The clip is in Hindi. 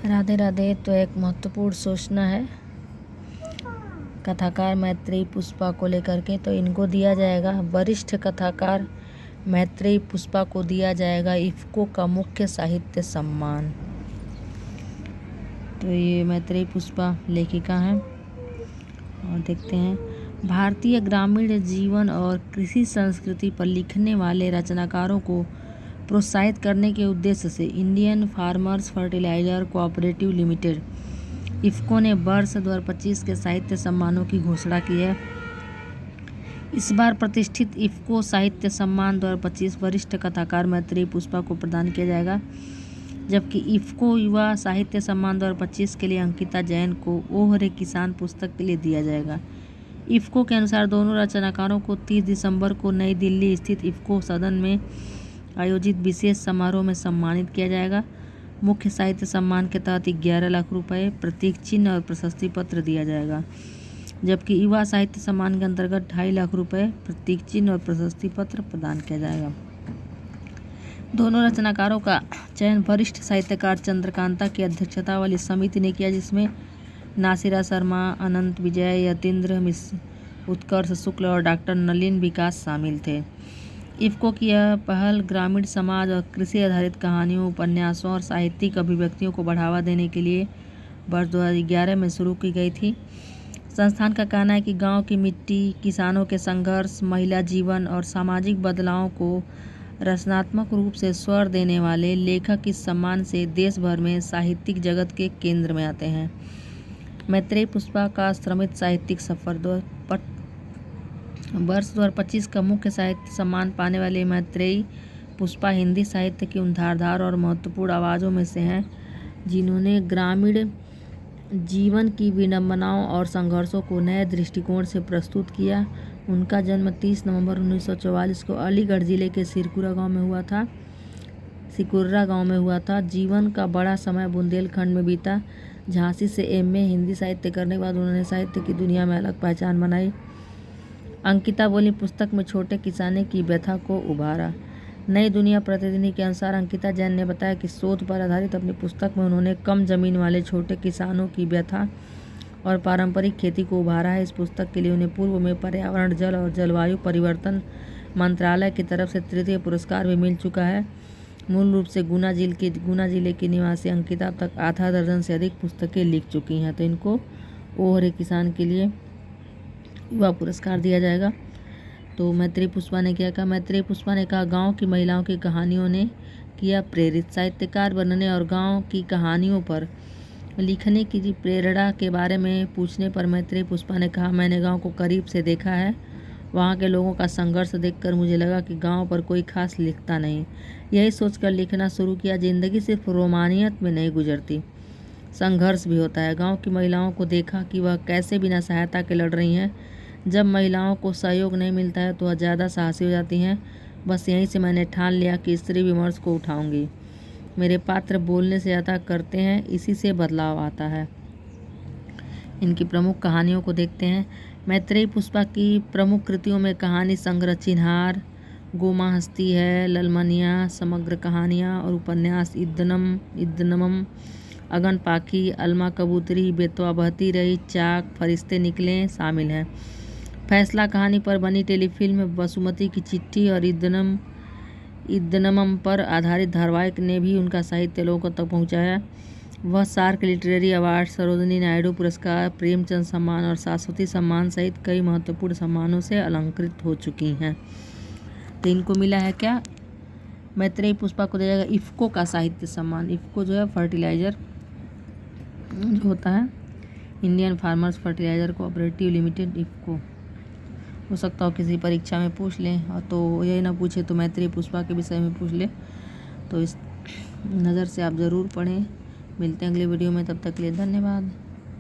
राधे राधे। तो एक महत्वपूर्ण सूचना है कथाकार मैत्रेयी पुष्पा को लेकर के। तो इनको दिया जाएगा, वरिष्ठ कथाकार मैत्रेयी पुष्पा को दिया जाएगा इफ़को का मुख्य साहित्य सम्मान। तो ये मैत्रेयी पुष्पा लेखिका हैं और देखते हैं। भारतीय ग्रामीण जीवन और कृषि संस्कृति पर लिखने वाले रचनाकारों को प्रोत्साहित करने के उद्देश्य से Indian farmers fertiliser cooperative limited IFFCO ने वर्ष 2025 के साहित्य सम्मानों की घोषणा की है। इस बार प्रतिष्ठित इफ़को साहित्य सम्मान 2025 वरिष्ठ कथाकार मैत्रेयी पुष्पा को प्रदान किया जाएगा, जबकि इफ़को युवा साहित्य सम्मान 2025 के लिए अंकिता जैन को ओह रे किसान पुस्तक के लिए दिया जाएगा। इफ़को के अनुसार दोनों रचनाकारों को 30 दिसंबर को नई दिल्ली स्थित इफ़को सदन में आयोजित विशेष समारोह में सम्मानित किया जाएगा। मुख्य साहित्य सम्मान के तहत 11 लाख रुपए, प्रतीक चिन्ह और प्रशस्ति पत्र दिया जाएगा, जबकि युवा साहित्य सम्मान के अंतर्गत 2.5 लाख रुपए, प्रतीक चिन्ह और प्रशस्ति पत्र प्रदान किया जाएगा। दोनों रचनाकारों का चयन वरिष्ठ साहित्यकार चंद्रकांता की अध्यक्षता वाली समिति ने किया, जिसमें नासिरा शर्मा, अनंत विजय, यतीन्द्र मिश्र, उत्कर्ष शुक्ल और डॉक्टर नलिन विकास शामिल थे। इफ़को की यह पहल ग्रामीण समाज और कृषि आधारित कहानियों, उपन्यासों और साहित्यिक अभिव्यक्तियों को बढ़ावा देने के लिए वर्ष 2011 में शुरू की गई थी। संस्थान का कहना है कि गांव की मिट्टी, किसानों के संघर्ष, महिला जीवन और सामाजिक बदलावों को रचनात्मक रूप से स्वर देने वाले लेखक इस सम्मान से देश भर में साहित्यिक जगत के केंद्र में आते हैं। मैत्रेयी पुष्पा का श्रमित साहित्यिक सफर। वर्ष 2025 का मुख्य साहित्य सम्मान पाने वाले मैत्रेयी पुष्पा हिंदी साहित्य की उन धारदार और महत्वपूर्ण आवाज़ों में से हैं जिन्होंने ग्रामीण जीवन की विडंबनाओं और संघर्षों को नए दृष्टिकोण से प्रस्तुत किया। उनका जन्म 30 नवंबर 1944 को अलीगढ़ जिले के सिकुर्रा गांव में हुआ था। जीवन का बड़ा समय बुंदेलखंड में बीता। झांसी से एमए हिंदी साहित्य करने के बाद उन्होंने साहित्य की दुनिया में अलग पहचान बनाई। अंकिता बोली पुस्तक में छोटे किसाने की व्यथा को उभारा। नई दुनिया प्रतिदिन के अनुसार अंकिता जैन ने बताया कि शोध पर आधारित अपनी पुस्तक में उन्होंने कम जमीन वाले छोटे किसानों की व्यथा और पारंपरिक खेती को उभारा है। इस पुस्तक के लिए उन्हें पूर्व में पर्यावरण, जल और जलवायु परिवर्तन मंत्रालय की तरफ से तृतीय पुरस्कार भी मिल चुका है। मूल रूप से गुना जिले की निवासी अंकिता अब तक आधा दर्जन से अधिक पुस्तकें लिख चुकी हैं। तो इनको ओह रे किसान के लिए युवा पुरस्कार दिया जाएगा। तो मैत्रेयी पुष्पा ने क्या कहा? मैत्रेयी पुष्पा ने कहा, गांव की महिलाओं की कहानियों ने किया प्रेरित। साहित्यकार बनने और गांव की कहानियों पर लिखने की प्रेरणा के बारे में पूछने पर मैत्रेयी पुष्पा ने कहा, मैंने गांव को करीब से देखा है। वहां के लोगों का संघर्ष देखकर मुझे लगा कि गांव पर कोई खास लिखता नहीं। यही सोचकर लिखना शुरू किया। जिंदगी सिर्फ रोमानियत में नहीं गुजरती, संघर्ष भी होता है। गाँव की महिलाओं को देखा कि वह कैसे बिना सहायता के लड़ रही हैं। जब महिलाओं को सहयोग नहीं मिलता है तो वह ज़्यादा साहसी हो जाती हैं। बस यहीं से मैंने ठान लिया कि स्त्री विमर्श को उठाऊंगी। मेरे पात्र बोलने से ज़्यादा करते हैं, इसी से बदलाव आता है। इनकी प्रमुख कहानियों को देखते हैं। मैत्रेयी पुष्पा की प्रमुख कृतियों में कहानी संग्रह चिन्हार, गोमा हस्ती है, ललमनिया, समग्र कहानियाँ और उपन्यास इद्दनमम, अगन पाखी, अलमा कबूतरी, बेतवा बहती रही, चाक, फरिश्ते निकले शामिल हैं। फैसला कहानी पर बनी टेलीफिल्म बसुमती की चिट्ठी और इद्दनमम पर आधारित धारावाहिक ने भी उनका साहित्य लोगों तक पहुंचाया। वह SAARC literary award, Sarojini Naidu पुरस्कार, प्रेमचंद सम्मान और शाश्वती सम्मान सहित कई महत्वपूर्ण सम्मानों से अलंकृत हो चुकी हैं। तो इनको मिला है क्या? मैत्रेयी पुष्पा को दिया जाएगा इफ़को का साहित्य सम्मान। इफ़को जो है फर्टिलाइजर जो होता है, Indian farmers fertiliser cooperative limited, IFFCO. हो सकता हो किसी परीक्षा में पूछ लें, और तो यही ना पूछे तो मैत्रेयी पुष्पा के विषय में पूछ ले। तो इस नज़र से आप ज़रूर पढ़ें। मिलते हैं अगले वीडियो में, तब तक के लिए धन्यवाद।